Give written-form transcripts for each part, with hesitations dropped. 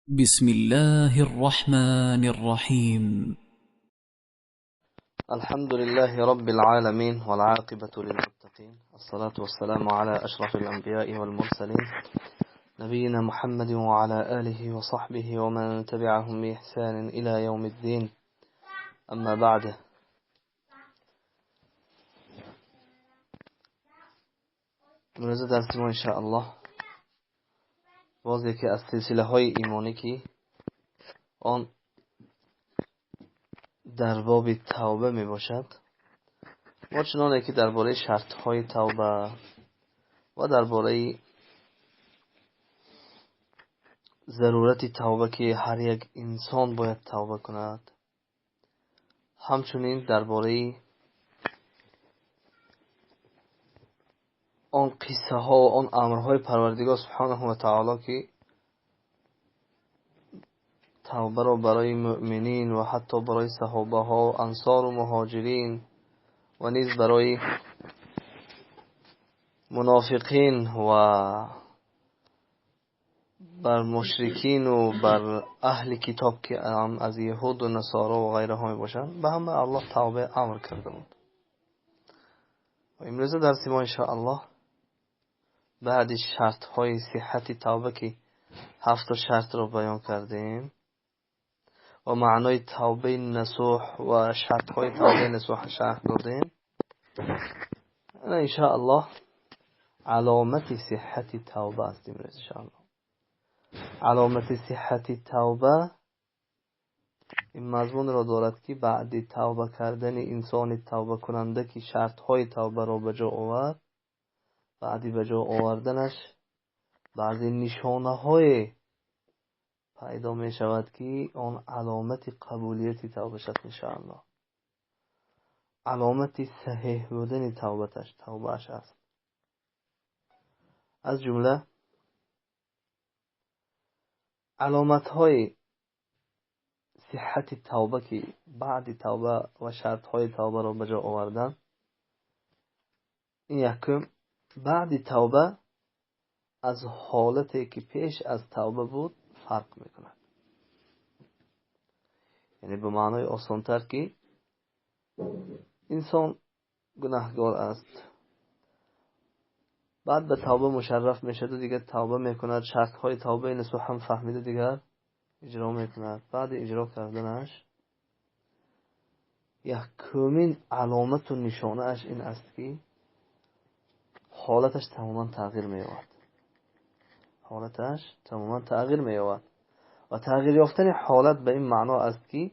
بسم الله الرحمن الرحيم. الحمد لله رب العالمين والعاقبة للمتقين، الصلاة والسلام على أشرف الأنبياء والمرسلين نبينا محمد وعلى آله وصحبه ومن تبعهم بإحسان إلى يوم الدين. أما بعد، امروز درس ما انشاءالله باز یکی از سلسله های ایمانی که آن در باب توبه می باشد. ما چنانه که درباره شرط های توبه و درباره ضرورت توبه که هر یک انسان باید توبه کند، همچنین درباره آن قصه ها و آن امرهای پروردگار سبحانه و تعالی که توبه را برای مؤمنین و حتی برای صحابه ها و انصار و مهاجرین و نیز برای منافقین و بر مشرکین و بر اهل کتاب که از یهود و نصارا و غیره ها می باشند، به همه الله توبه امر کرده بود. و امروز درس ما انشاءالله بعد شرط های صحت توبه که 7 شرط را بیان کردیم و معنای توبه نصوح و شرط های توبه نصوح شرح دادیم، انشاءالله علامت صحت توبه است. امروز انشاءالله علامت صحت توبه این مضمون را دارد که بعد توبه کردن انسان توبه کننده که شرط های توبه را به جا آورد، بعدی به جا آوردنش بعضی نشانه های پیدا می شود که آن علامت قبولیت توبه شد انشاءالله. علامت صحیح بودن توبهش است. از جمله علامت های صحت توبه که بعد توبه و شرط های توبه را به جا آوردن، این یکم بعد توبه از حالتی که پیش از توبه بود فرق میکند. یعنی به معنای آسانتر که انسان گناهگار است، بعد به توبه مشرف میشد و دیگر توبه میکند، شرط های توبه نصوح هم فهمیده دیگر اجرا میکند. بعد اجرا کردنش یکمین علامت و نشانه اش این است که حالتش تماما تغییر می‌یابد. و تغییر یافتن حالت به این معنا است که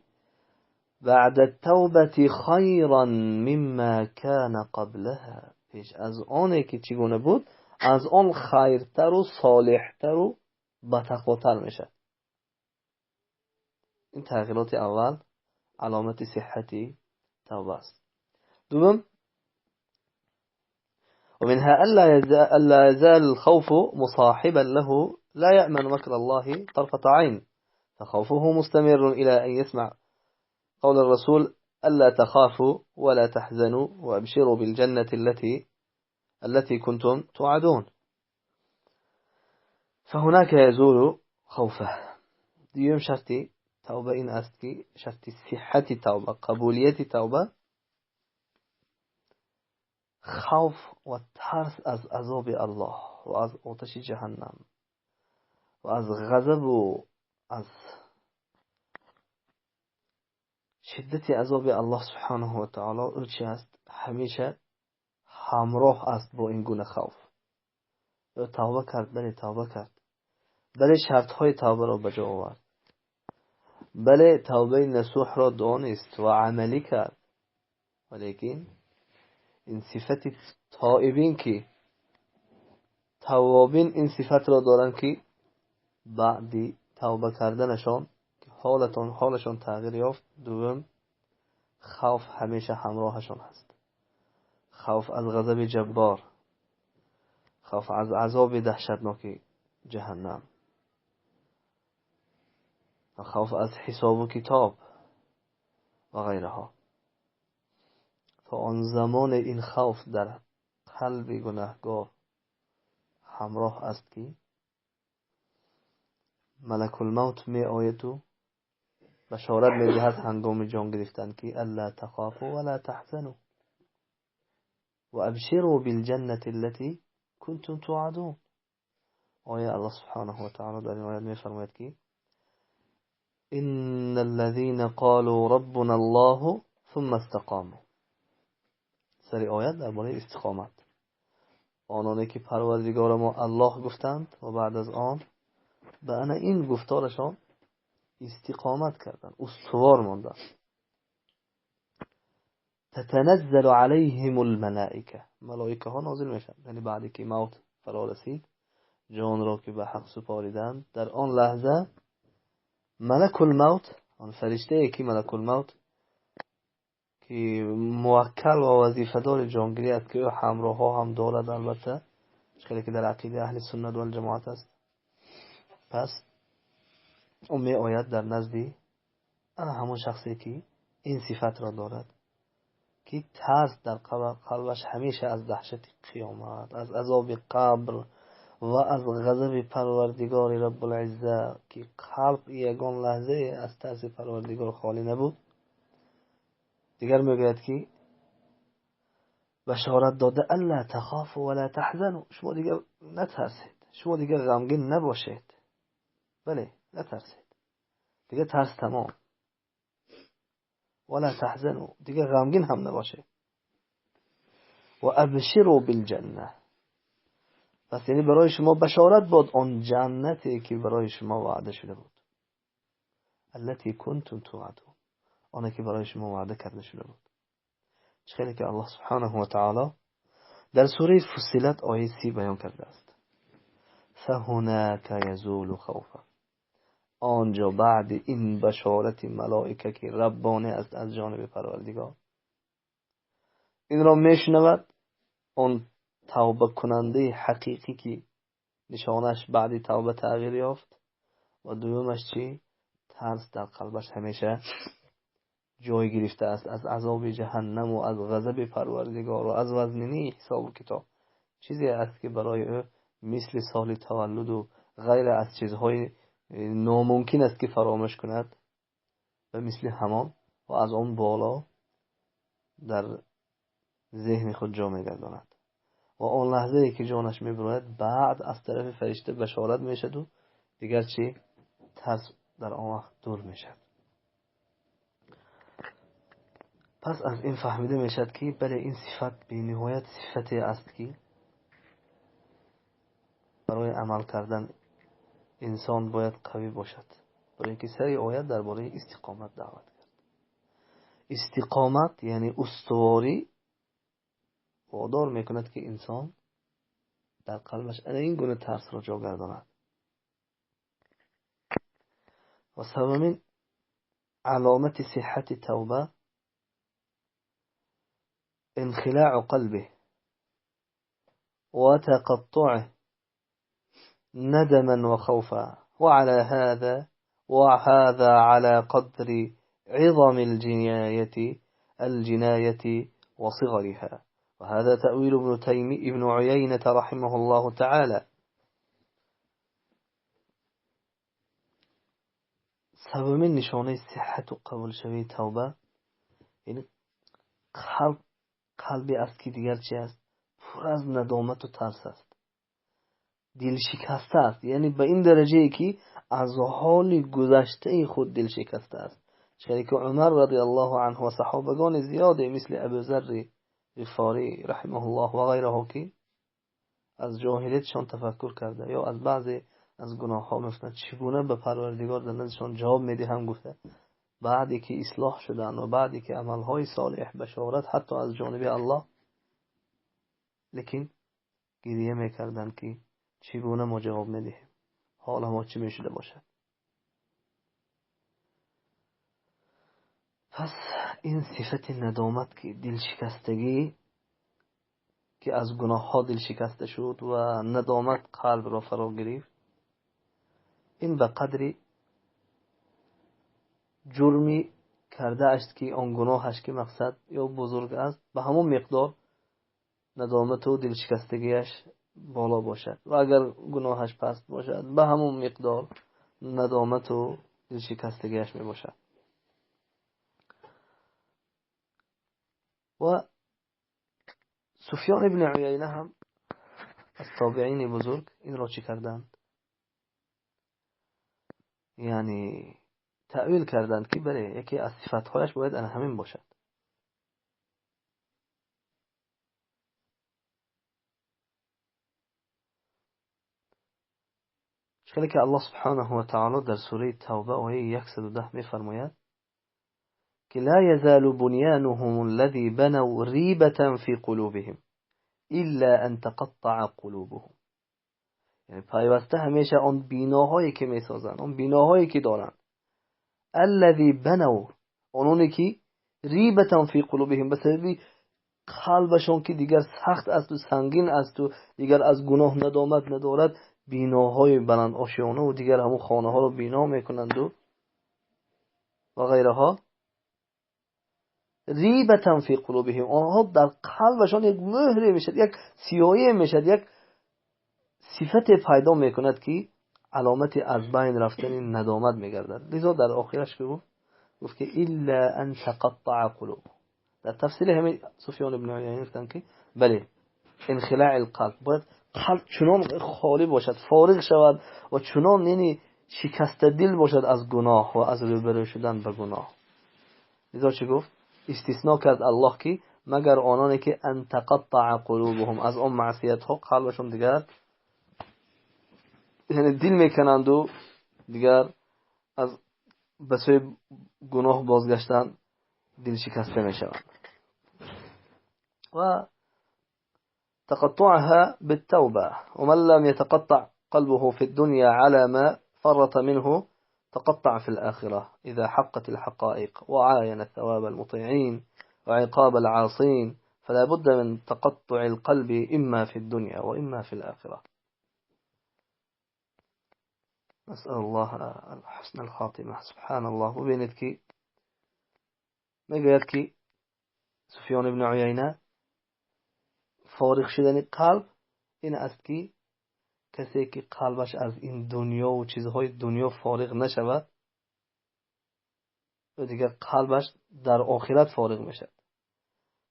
بعد التوبه خیرا مما کان قبلها، پیش از آنی که چگونه بود از آن خیرتر و صالحتر و بتقواتر میشه. این تغییرات اول علامت صحتی توبه است. دوم، ومنها ألا يزال الخوف مصاحبا له، لا يأمن مكر الله طرفة عين، فخوفه مستمر إلى أن يسمع قول الرسول ألا تخافوا ولا تحزنوا وأبشروا بالجنة التي كنتم توعدون، فهناك يزول خوفه. ديوم شرطي توبة إن أستكي شرطي صحة توبة قبولية توبة خوف و ترس از عذاب الله و از آتش جهنم و از غضب و از شدت عذاب الله سبحانه و تعالی او چی است؟ همیشه همراه است با این گونه خوف. او توبه کرد، بله شرط های توبه را بجا آورد، بله توبه نصوح را دانست و عملی کرد، ولیکن این صفت تائبین که توابین این صفت را دارند که بعد توبه کردنشان حالشان تغییر یافت. دوم، خوف همیشه همراهشان هست. خوف از غضب جبار، خوف از عذاب دهشتناک جهنم، خوف از حساب و کتاب و غیرها. تا آن زمان این خوف در قلب گناهگار همراه است که ملک الموت می آید و بشارت می دهد هنگام جان گرفتن که الا تخافوا ولا تحزنوا و ابشروا بالجنة التي كنتم توعدون. آیه الله سبحانه و تعالی در این آیه می فرماید که ان الذين قالوا ربنا الله ثم استقاموا. سری آیت درباره استقامت. آنانی که پروردگار ما الله گفتند و بعد از آن به این گفتارشان استقامت کردند، استوار ماندند. تتنزل عليهم الملائکه، ملائکه ها نازل میشن، یعنی بعدی که موت فرا رسید، جان را که به حق سپاریدند، در آن لحظه ملک الموت، آن فرشته ای که ملک الموت که موکل و وظیفه دار جانگیری است که همراه ها هم دارد، البته خیلی که در عقیده اهل سنت و الجماعت است. پس اون می آید در نزدی انا همون شخصی که این صفت را دارد که ترس در قلبش همیشه از دهشت قیامت، از عذاب قبر و از غضب پروردگار رب العزه، که قلب یگان لحظه از ترس پروردگار خالی نبود. دیگر میگوید که بشارت داده الا تخافوا ولا تحزنوا، شما دیگر نترسید، شما دیگر غمگین نباشید. بله نترسید، دیگر ترس تمام. ولا تحزنوا، دیگر غمگین هم نباشید. و ابشروا بالجنه، پس یعنی برای شما بشارت باد آن جنتی که برای شما وعده شده بود. التي كنتم توعدون، آنه که برای شما وعده کرده شده بود. خیلی که الله سبحانه و تعالی در سوره فصلت آیه 30 بیان کرده است. فهناك يزول خوفا، آنجا بعد این بشارت ملائکه که ربانه است از جانب پروردگار، این را میشنود اون توبه کننده حقیقی که نشانش بعد توبه تغییر یافت، و دومش چی؟ ترس در قلبش همیشه جای گرفته است از عذاب جهنم و از غضب پروردگار و از وزنینی حساب و کتاب. چیزی است که برای او مثل سال تولد و غیر از چیزهای ناممکن است که فراموش کند، و مثل همان و از آن بالا در ذهن خود جا می‌گرداند. و آن لحظه ای که جانش می‌براید، بعد از طرف فرشته بشارت میشد و دیگر چی؟ ترس در آن وقت دور میشد. پس از این فهمیده میشد که بله این صفت به نهایت صفتی است که برای عمل کردن انسان باید قوی باشد. برای اینکه سری آیت درباره استقامت دعوت کرد. استقامت یعنی استواری وادار میکند که انسان در قلبش این گونه ترس را جا گرداند. و سومین علامت صحت توبه انخلاع قلبه وتقطعه ندما وخوفا، وهذا على قدر عظم الجناية وصغرها. وهذا تأويل ابن عيينة رحمه الله تعالى. سومین نشانه صحت و قبول شوی توبه یعنی قلبی است که دیگر چی است؟ پر از ندامت و ترس است، دل شکسته است، یعنی به این درجه ای که از حال گذشته خود دل شکسته است. شریک عمر رضی الله عنه و صحابگان زیاده مثل ابوذر غفاری رحمه الله و غیره که از جاهلیتشان تفکر کرده یا از بعضی از گناه ها میفتند، چگونه به پروردگار در نزدشان جواب میده، هم گفته بعدی که اصلاح شدن و بعدی که عملهای صالح بشارت حتی از جانب الله، لیکن گریه میکردن که چگونه ما جواب میدهیم، حال ما چی میشده باشد. پس این صفت ندامت که دل شکستگی که از گناه ها دل شکسته شد و ندامت قلب را فرا گرفت، این به قدری جرمی کرده است که آن گناهش که مقصد یا بزرگ است، به همون مقدار ندامت و دل شکستگیش بالا باشد، و اگر گناهش پست باشد به همون مقدار ندامت و دلشکستگیش می باشد. و سفیان ابن عیینه هم از تابعین بزرگ این را چی کردند؟ یعنی تأویل کردند که بله یکی از صفتهایش باید همین باشد. چون که الله سبحانه و تعالی در سوره توبه آیه 110 می‌فرماید که لا يزال بنيانهم الذي بنوا ريبة في قلوبهم إلا أن تقطع قلوبهم. یعنی پیوسته همیشه آن بیناهایی که میسازن، آن بیناهایی که دارن، الذي بنوا، آنونی که ریبة فی قلوبهم، به سبب قلبشون که دیگر سخت است و سنگین است و دیگر از گناه ندامت ندارد، بیناهای بلند آشیانه و دیگر همون خانه ها رو بینا میکنند و غیرها. ریبة فی قلوبهم، آنها در قلبشان یک مهر میشد، یک سیاهی میشد، یک صفت پیدا میکند که علامت از بین رفتن ندامت میگردد. لذا در آخرش گفت که الا ان تقطع قلوب. در تفسیر همین سفیان ابن عیینه گفتن که بله انخلاع القلب، باید قلب چنان خالی باشد، فارغ شود و چنان یعنی شکسته دل باشد از گناه و از روبرو شدن به گناه. لذا چی گفت؟ استثناء کرد الله که مگر آنانی که ان تقطع قلوبهم، از آن معصیت ها قلبشون دیگر یعنی دل میکنند و دیگر از به سوی گناه بازگشتن دل شکسته میشوند. و تقطعها بالتوبة، ومن لم يتقطع قلبه في الدنيا على ما فرط منه تقطع في الآخرة إذا حقت الحقائق وعاين ثواب المطيعين وعقاب العاصين، فلا بد من تقطع القلب إما في الدنيا وإما في الآخرة. نسأل الله حسن الخاتمة. سبحان الله. وبينت كي میگوید که سفیان ابن عیینه فارغ شدن قلب این است که کسی که قلبش از این دنیا و چیزهای دنیا فارغ نشود و دیگر قلبش در آخرت فارغ میشد.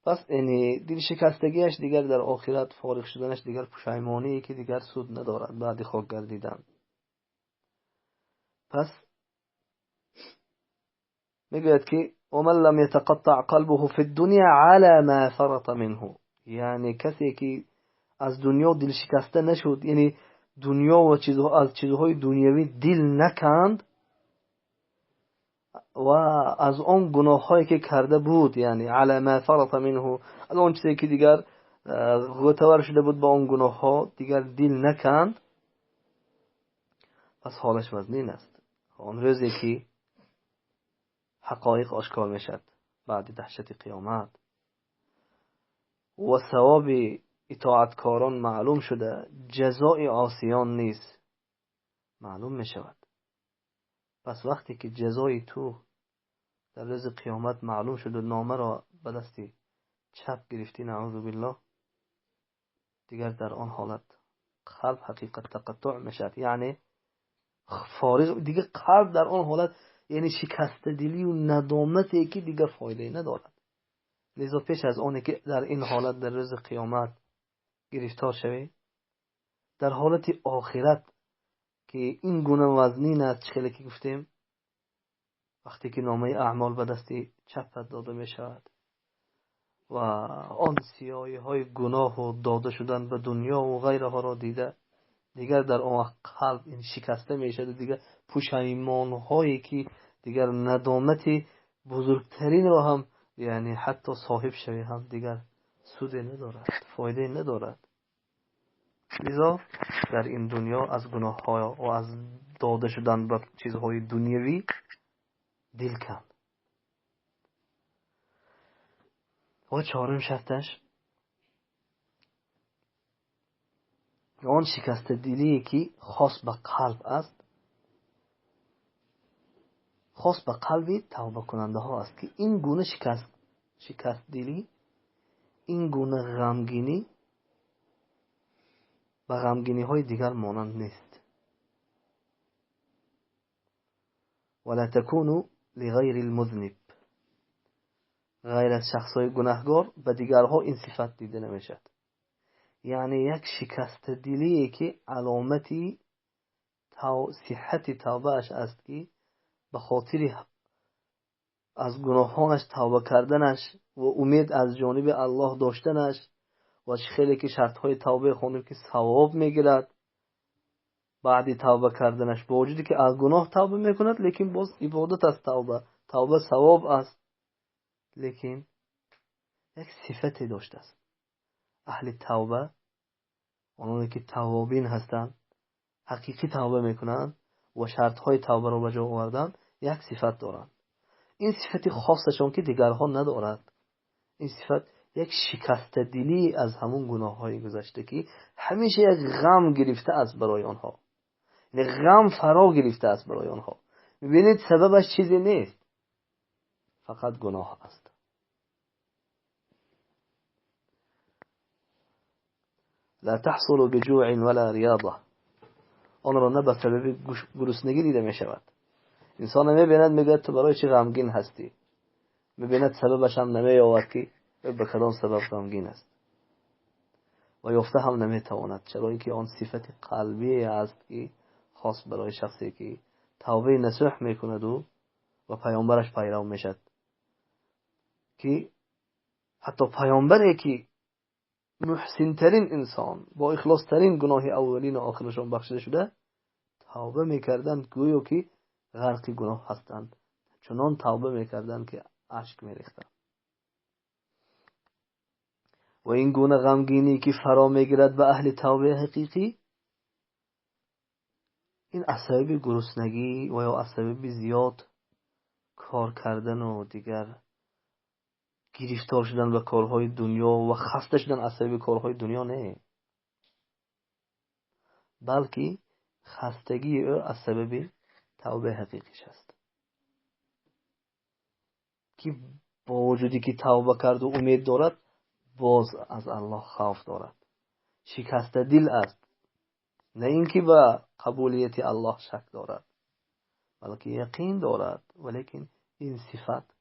پس یعنی دل شکستگیش دیگر در آخرت، فارغ شدنش دیگر پشیمانی که دیگر سود ندارد بعد خاک گردیدن. پس میگوید که ومن لم يتقطع قلبه في الدنيا على ما فرط منه، یعنی کسی که از دنیا دل شکسته نشد، یعنی دنیا و از چیزهای دنیوی دل نکند و از آن گناهایی که کرده بود، یعنی على ما فرط منه، از آن چیزی که دیگر غوطه‌ور شده بود با آن گناه ها دیگر دل نکند، پس حالش وزنین است. آن روزی که حقایق آشکار میشد بعد دهشت قیامت و ثواب اطاعتکاران معلوم شده، جزای عاصیان نیست معلوم می شود. پس وقتی که جزای تو در روز قیامت معلوم شد و نامه را به دستی چپ گرفتی، نعوذ بالله، دیگر در آن حالت قلب حقیقت تقطع می شود، یعنی فارغ دیگر قلب در آن حالت یعنی شکسته دلی و ندامتی که دیگر فایده ندارد. لذا پیش از آنی که در این حالت در روز قیامت گرفتار شوی، در حالت آخرت که این گونه وزنین است، چخیلی که گفتیم وقتی که نامه اعمال به دستی چپت داده می شود و آن سیاهی های گناه و داده شدن به دنیا و غیرها را دیده، دیگر در آن وقت قلب این شکسته می شود، دیگر پشیمان هایی که دیگر ندامتی بزرگترین را هم یعنی حتی صاحب شوی هم دیگر سود ندارد، فایده ندارد. لذا در این دنیا از گناه ها و از داده شدن به چیزهای دنیوی دل کن. و چهارم شرطش آن شکست دلی که خاص به قلب است، خاص به قلب توبه کننده ها است که این گونه شکست دلی، این گونه غمگینی و غمگینی های دیگر مانند نیست. ولا تكونوا لغير المذنب. غیر از شخصای گناهگار به دیگرها این صفت دیده نمیشد. یعنی یک شکست دلی که علامتی صحت توبه اش است که به خاطر از گناهانش توبه کردنش و امید از جانب الله داشتنش و خیلی که شرط های توبه خونیم که ثواب میگیرد بعد توبه کردنش، با وجودی که از گناه توبه میکند لیکن باز عبادت است. توبه ثواب است، لیکن یک صفتی داشته است. اهل توبه، اونایی که توابین هستند، حقیقی توبه میکنند و شرط های توبه را به جا آوردن، یک صفت دارند. این صفت خاصشون که دیگرها ندارد. این صفت یک شکست دلی از همون گناه های گذشته که همیشه یک غم گرفته است برای آنها، یعنی غم فرا گرفته است برای آنها. میبینید سببش چیزی نیست، فقط گناه است. لا تحصل بجوع ولا ریاضه. آن را نه به سبب گرسنگی دیده می شود. انسان میبیند میگه تو برای چی غمگین هستی، میبیند سببش هم نمی آورد که به کدام سبب غمگین است و یافته هم نمیتواند، چرا اینکه آن صفت قلبی است که خاص برای شخصی که توبه نصوح میکند و پیامبرش پیرو میشد. که حتی پیامبری که محسن ترین انسان با اخلاص ترین گناه اولین و آخرشان بخشیده شده، توبه میکردند گویا که غرق گناه هستند، چنان توبه میکردند که اشک میریختند. و این گونه غمگینی که فرا میگیرد به اهل توبه حقیقی، این عصب گرسنگی و یا عصب زیاد کار کردن و دیگر گرفتار شدن به کارهای دنیا و خسته شدن عصب کارهای دنیا نه، بلکه خستگی او از سبب توبه حقیقیش است که با وجودی که توبه کرد و امید دارد، باز از الله خوف دارد. شکست دل است، نه اینکه به قبولیت الله شک دارد، بلکه یقین دارد، ولیکن این صفت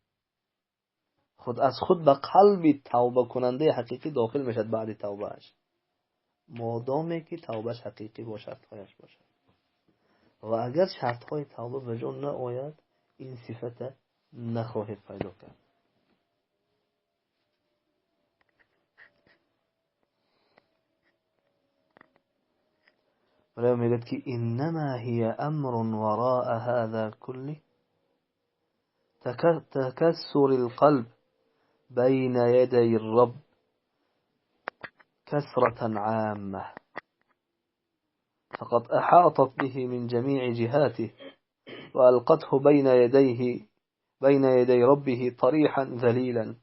خود از خود به قلب توبه کننده حقیقی داخل میشد بعد توبهش، مادامی که توبهش حقیقی با شرطهایش باشد. و اگر شرطهای توبه به جا نآید، این صفت نخواهد پیدا کرد. ولی میگد که انما هی امر وراء هذا كله تكسر القلب بين يدي الرب كسرة عامة، فقد أحاطت به من جميع جهاته وألقته بين يدي ربه طريحا ذليلا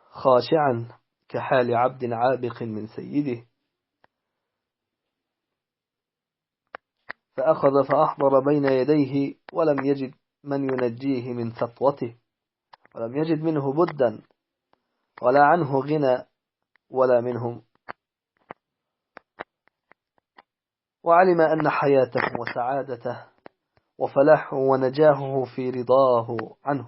خاشعا كحال عبد عابق من سيده، فأخذ فأحضر بين يديه ولم يجد من ينجيه من سطوته، ولم يجد منه بدا ولا عنه غنى ولا منهم، وعلم أن حياته وسعادته وفلاحه ونجاهه في رضاه عنه،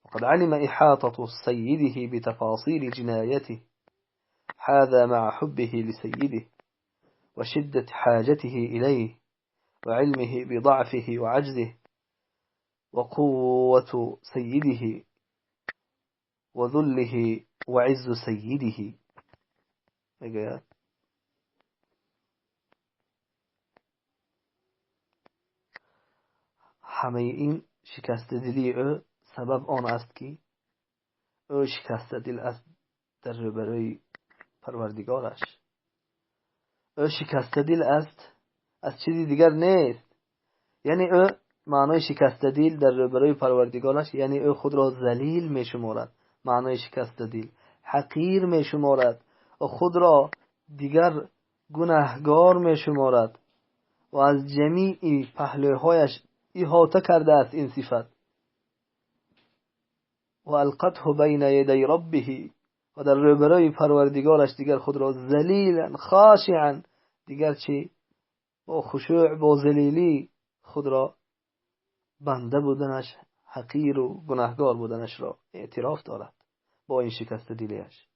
وقد علم إحاطة سيده بتفاصيل جنايته، هذا مع حبه لسيده وشدة حاجته إليه وعلمه بضعفه وعجزه وقوة سيده وذله وعز سيده. همه این شکست دلی او سبب آن است که او شکست دل است در روبروی پروردگارش. او شکست دل است، از چیزی دیگر نیست. یعنی او معنای شکست دل در روبروی پروردگارش، یعنی او خود را ذلیل می شمارد. معنای شکست دل حقیر می شمارد و خود را دیگر گناهگار می شمارد و از جمیع پهلوهایش احاطه کرده است این صفت. و القته بین یدی ربه، و در روبروی پروردگارش دیگر خود را ذلیلا خاشعا، دیگر چی؟ با خشوع با ذلیلی خود را بنده بودنش، حقیر و گناهگار بودنش را اعتراف دارد با این شکست دلیش.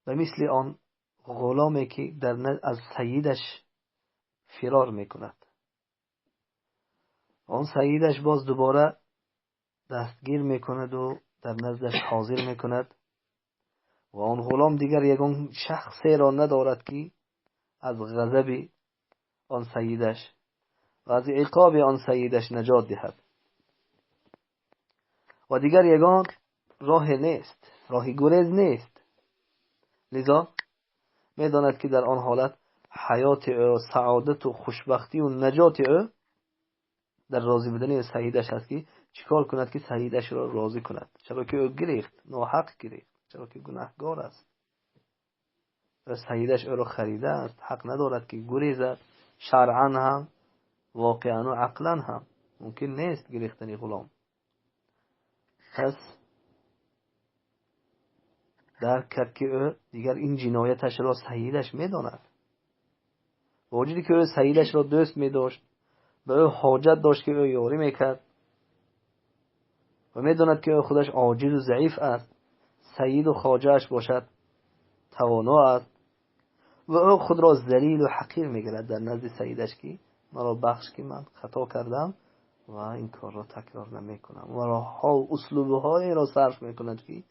و مثل آن غلامی که از سیدش فرار میکند، آن سیدش باز دوباره دستگیر میکند و در نزدش حاضر میکند و آن غلام دیگر یگان شخصی را ندارد که از غضب آن سیدش و از عقاب آن سیدش نجات دهد و دیگر یگان راه نیست، راه گریز نیست. لذا میداند که در آن حالت حیات او، سعادت و خوشبختی و نجات او در راضی بودن سیدش هست که چیکار کند که سیدش را راضی کند، چرا که او گریخت، ناحق گریخت، چرا که گناهگار است و سیدش او را خریده است. حق ندارد که گریزد، شرعا هم واقعا و عقلا هم ممکن نیست گریختنی غلام. پس درک کرد که او دیگر این جنایتش را سیدش میداند، با وجودی که او سیدش را دوست میداشت، به او حاجت داشت که او یاری میکرد و میداند که او خودش عاجز و ضعیف است، سید و خواجهش باشد توانا است و او خود را ذلیل و حقیر میگیرد در نزد سیدش که مرا بخش که من خطا کردم و این کار را تکرار نمیکنم و راهها و اسلوب‌های را صرف میکند که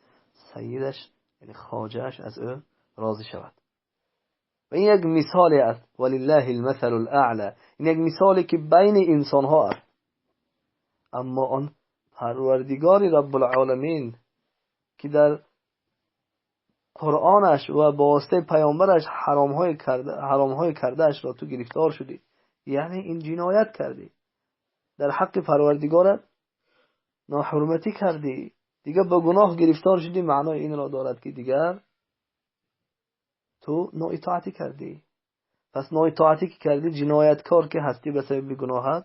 سیدش یعنی خواجهش از او راضی شود. و این یک مثالی است، ولله المثل الاعلى، این یک مثالی که بین انسان ها است. اما آن پروردگار رب العالمین که در قرآنش و با واسطه پیامبرش حرامهای کرده اش را تو گرفتار شدی، یعنی این جنایت کردی، در حق پروردگارت ناحرمتی کردی، دیگر با گناه گرفتار شدی، معنای این را دارد که دیگر تو نااطاعتی کردی. پس نااطاعتی که کردی، جنایتکار که هستی به سبب گناهت،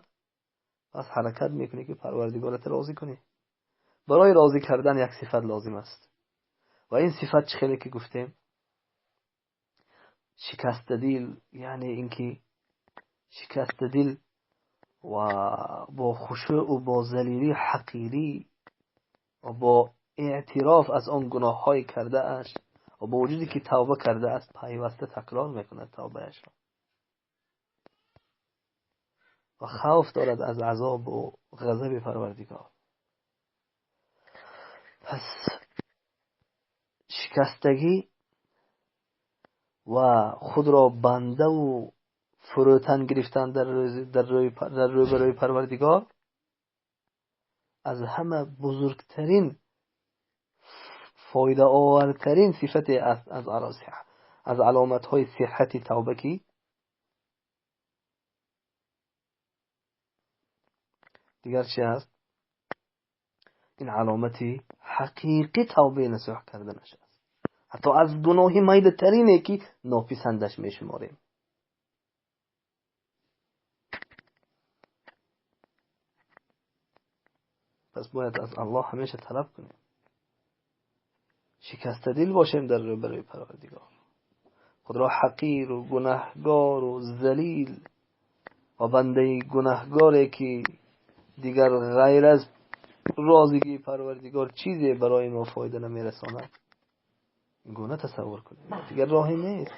پس حرکت میکنی که پروردگارت راضی کنی. برای راضی کردن یک صفت لازم است و این صفت چه خیلی که گفتیم شکست دل، یعنی اینکه شکست دل و با خشوع و با ذلیلی حقیری و با اعتراف از آن گناه های کرده اش و با وجودی که توبه کرده است پیوسته تکرار میکند توبه اش را و خوف دارد از عذاب و غضب پروردگار. پس شکستگی و خود را بنده و فروتن گرفتن در روی پروردگار از همه بزرگترین فایده آورترین صفت است از علامت های صحت توبه کی دیگر چی است؟ این علامتی حقیقی توبه نصوح کردنش است، حتی از گناهی میده ترینه که ناپسندش میشماریم. پس باید از الله همیشه طلب کنیم، شکست دل باشیم در روبروی پروردگار، خود را حقیر و گناهگار و ذلیل و بنده گناهگاری که دیگر غیر از راضیگی پروردگار چیزی برای ما فایده نمیرساند این گونه تصور کنیم. دیگر راهی نیست،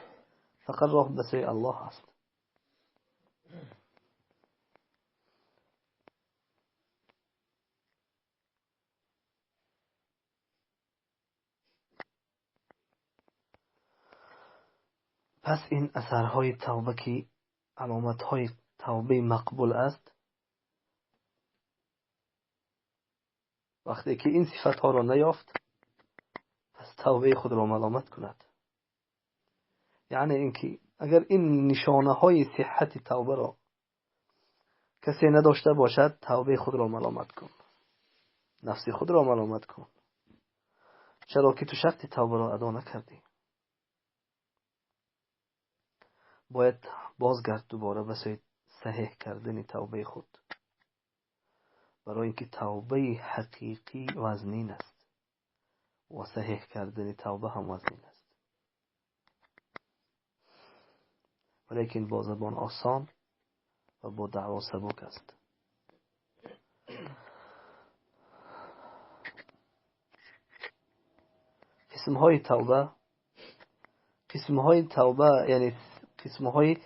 فقط راه به سوی الله است. پس این اثرهای توبه که علامتهای توبه مقبول است، وقتی که این صفتها را نیافت پس توبه خود را ملامت کند. یعنی اینکه اگر این نشانه های صحت توبه را کسی نداشته باشد، توبه خود را ملامت کن، نفس خود را ملامت کن، چرا که تو شرط توبه را ادا نکردی. باید بازگرد دوباره به سوی صحیح کردن توبه خود، برای اینکه توبه حقیقی وزنین است و صحیح کردن توبه هم وزنین است. ولیکن با زبان آسان و با دعوا سبک است. قسمهای توبه یعنی قسمهای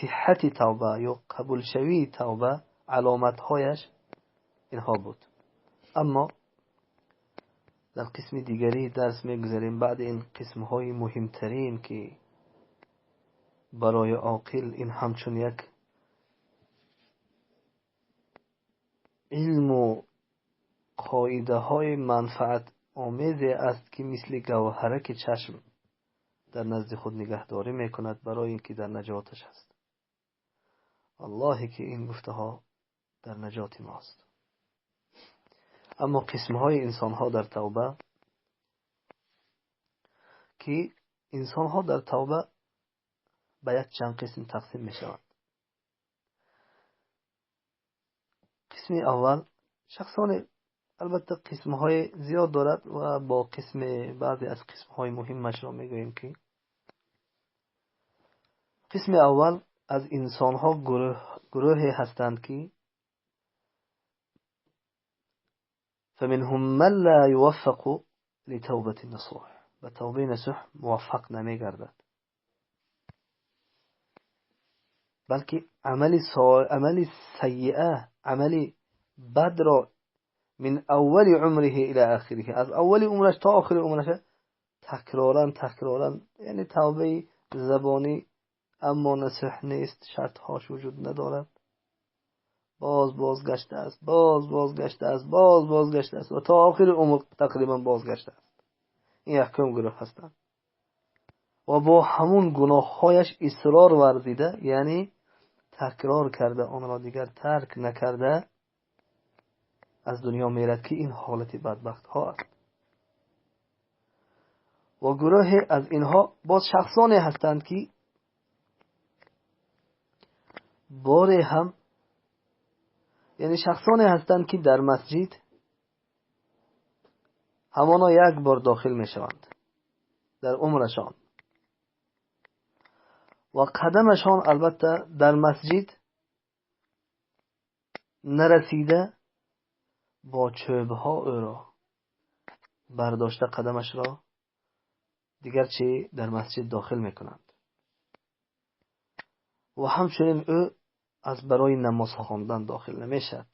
صحت توبه یا قبول شوی توبه، علامتهایش اینها بود. اما در قسم دیگری درس میگذاریم. بعد این قسمهای مهمترین که برای عاقل این همچون یک علم و قاعده های منفعت آمیزی است که مثل گوهرک چشم در نزد خود نگهداری میکند برای اینکه در نجاتش است. الله که این گفته ها در نجات ماست. اما قسم های انسان ها در توبه، که انسان ها در توبه به یک چند قسم تقسیم می شوند. قسم اول شخصان، البته قسم های زیاد دارد و با قسم بعضی از قسم های مهمش را می گوییم که قسم اول از انسان ها گروهی هستند که فمنهم من لا يوفق لتوبة النصوح، و توبه نصوح موفق نمی گردد، بلکه عمل سیئه، عمل بد را من اول عمره الى آخره، از اول عمرش تا آخر عمرش تکرارا، یعنی توبه زبانی اما نصوح نیست، شرطهاش وجود ندارد، بازگشته است و تا آخر عمر تقریبا بازگشته است. این احکام گروه هستند و با همون گناههایش اصرار ورزیده، یعنی تکرار کرده، آن را دیگر ترک نکرده، از دنیا میرد، که این حالت بدبخت ها است. و گروه از اینها باز شخصانی هستند که باره هم، یعنی شخصانی هستند که در مسجد همانا یک بار داخل می شوند در عمرشان و قدمشان البته در مسجد نرسیده، با چوبه ها او را برداشته قدمش را دیگر چه در مسجد داخل می کنند. و همچنین او از برای نماز خواندن داخل نمی شد،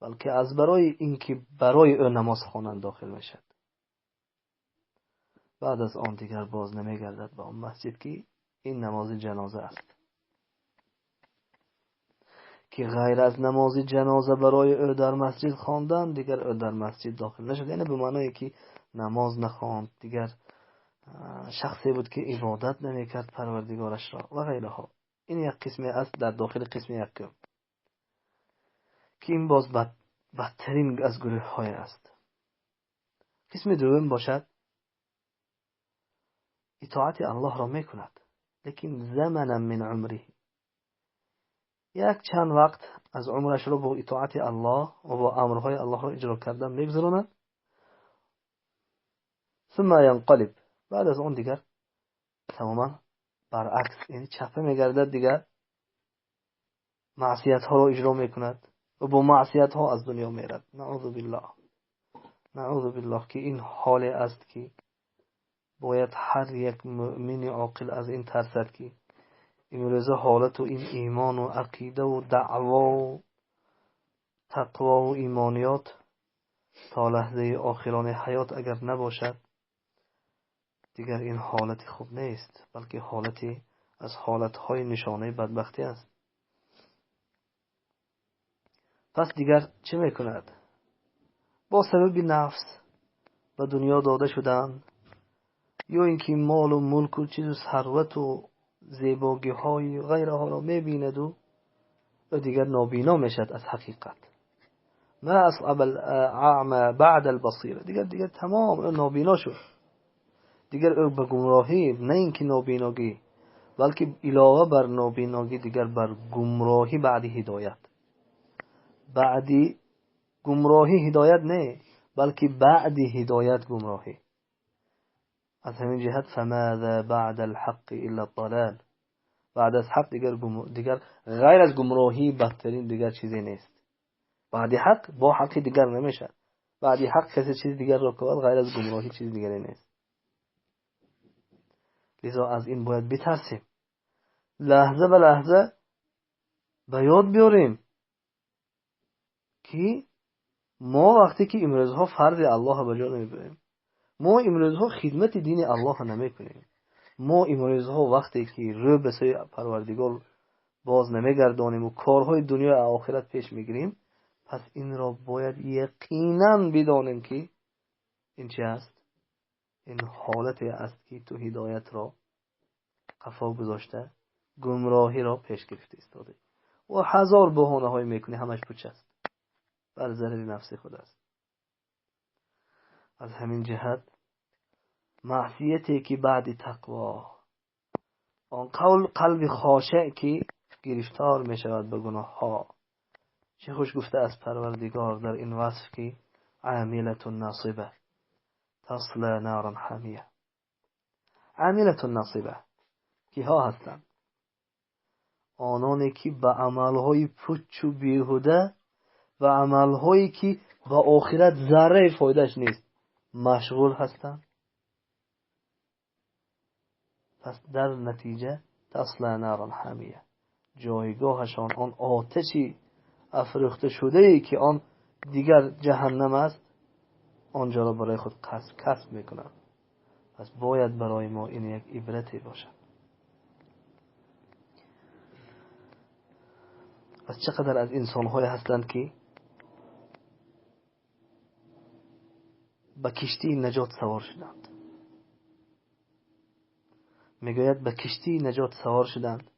بلکه از برای اینکه برای او نماز خواندن داخل می شد. بعد از آن دیگر باز نمی گردد به آن مسجد که این نماز جنازه است، که غیر از نماز جنازه برای او در مسجد خواندن، دیگر او در مسجد داخل نشد. یعنی به معنی که نماز نخواند، دیگر شخصی بود که عبادت نمی کرد پروردگارش را و غیره ها. این یک قسمی است در داخل قسم یکم، که این باز بدترین از گروه های است. قسم دوم باشد اطاعت الله را می کند، لیکن زمنا من عمره، یک چند وقت از عمرش را با اطاعت الله و با امرهای الله را اجرا کردن میگذراند. ثم ينقلب، بعد از اون دیگر تماما برعکس، یعنی چپه میگردد، دیگر معصیت ها را اجرا میکند و با معصیت ها از دنیا میرد. نعوذ بالله که این حال است که باید هر یک مؤمن عاقل از این ترسد که امروزه حالت و این ایمان و عقیده و دعوا و تقوا و ایمانیات تا لحظه آخران حیات اگر نباشد، دیگر این حالت خوب نیست، بلکه حالتی از حالتهای نشانه بدبختی است. پس دیگر چه میکند؟ با سبب نفس به دنیا داده شدن، یا اینکه مال و ملک و چیز و ثروت و زیباگی های غیره ها را میبیند و دیگر نابینا میشد از حقیقت. ما اصعب الاعمى بعد البصیر، دیگر تمام نابینا شد. دیگر او به گمراهی، نه اینکه نابیناگی، بلکه علاوه بر نابیناگی دیگر بر گمراهی بعدی هدایت. بعدی گمراهی هدایت نه، بلکه بعدی هدایت گمراهی. از همین جهت فماذا بعد الحق الا الضلال، بعد از حق دیگر غیر از گمراهی بدترین دیگر چیزی نیست. بعد حق با حق دیگر نمیشه. بعد حق کسی چیز دیگر را کنه غیر از گمراهی چیز دیگری نیست. لذا از این باید بترسیم. لحظه به لحظه به یاد بیاریم که ما وقتی که امروزها فرض الله به جا نمیبریم، ما امروزها خدمت دین الله نمیکنیم، ما امروزها وقتی که رو به سوی پروردگار باز نمیگردانیم و کارهای دنیا و آخرت پیش میگیریم، پس این را باید یقینا بدانیم که این چی است؟ این حالتی است که تو هدایت را قفا گذاشته، گمراهی را پیش گرفته ایستاده و هزار بهانه های میکنی، همش پوچ است، بر ضرر نفس خود است. از همین جهت معصیتی که بعد تقوا، آن قلب خاشع که گرفتار می شود به گناه ها، چه خوش گفته از پروردگار در این وصف که عاملة ناصبه تصلى نارا حامیه. عاملة ناصبه کی ها هستند؟ آنانی که به عملهای پوچ و بیهوده و عملهایی که به آخرت ذره فایدهش نیست مشغول هستند. پس در نتیجه تصلى نارا حامیه، جایگاهشان آن آتشی افروخته شده ای که آن دیگر جهنم است، آنجا را برای خود کسب میکنند. پس باید برای ما این یک عبرتی باشد. پس چقدر از انسان‌های هستند که به کشتی نجات سوار شدند. میگوید به کشتی نجات سوار شدند،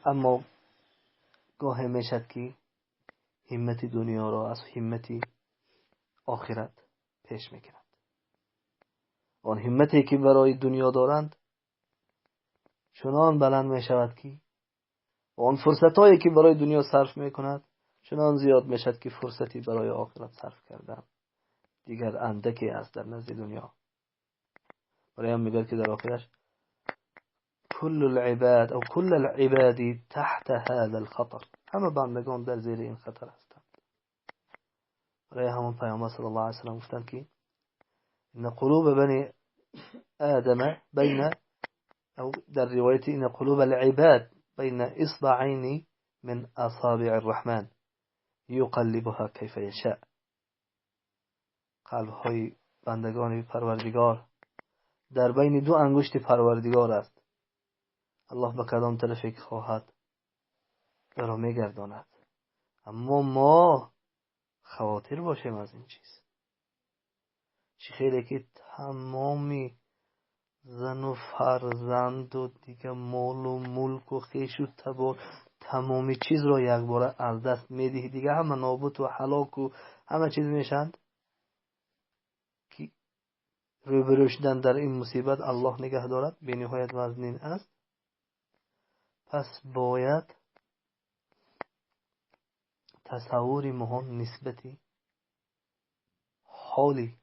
اما گاهی میشد که همت دنیا را از همت آخرت پیش میگیرند. آن همتی که برای دنیا دارند چنان بلند میشود که آن فرصتایی که برای دنیا صرف میکند چنان زیاد میشد که فرصتی برای آخرت صرف کردن دیگر اندکی است در نزد دنیا. برای هم میگه که در آخرش كل العباد او كل العباد تحت هذا الخطر، همه بندگان در زیر این خطر هستند. برای همون پیامبر صلی الله علیه و سلم گفتند که ان قلوب بنی آدم بین، او در روایت ان قلوب العباد بین اصبعین من اصابع الرحمن یقلبها کیف یشاء. قلب های بندگان پروردگار در بین دو انگشت پروردگار است، الله به کدام طرفی که خواهد را میگرداند. اما ما خواطر باشیم از این چیز. چه خیلی که تمامی زن و فرزند و دیگه مال و ملک و خیش و تبار تمامی چیز را یک باره از دست میدهی، دیگه همه نابود و هلاک و همه چیز میشند که روبرو شدن در این مصیبت الله نگه دارد به نهایت وزنین است. پس باید تصور مهم نسبتی حالی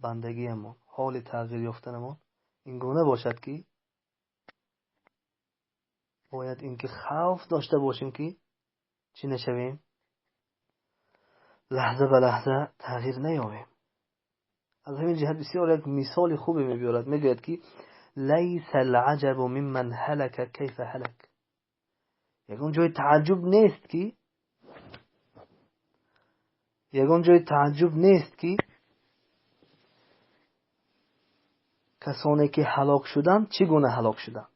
بندگیمون، حال تغییر یافتنمون این گونه باشد که باید اینکه خوف داشته باشیم که چی نشویم، لحظه به لحظه تغییر نیابیم. از همین جهت بسیار یک مثال خوبی میبیارد، میگوید که لیس العجب ممن هلك کیف هلك. یکون جای تعجب نیست که کسانی که هلاک شدند چگونه هلاک شدند.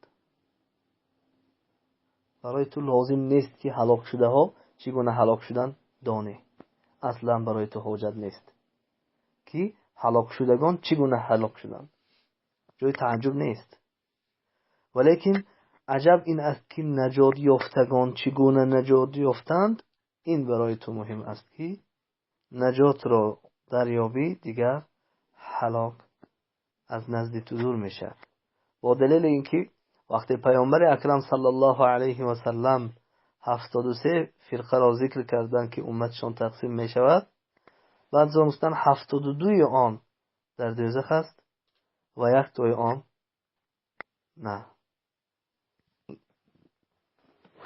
برای تو لازم نیست که هلاک شده ها چگونه هلاک شدند دانی، اصلا برای تو حاجت نیست که هلاک شدگان چگونه هلاک شدند، جای تعجب نیست. ولیکن عجب این است که نجات یافتگان چگونه نجات یافتند، این برای تو مهم است که نجات را دریابی، دیگر هلاک از نزد تو دور میشه. با دلیل اینکه وقتی پیامبر اکرم صلی الله علیه و سلم 73 فرقه را ذکر کردند که امتشان تقسیم میشود، بعد زانستان 72 آن در دوزخ است و یک تای آن نه.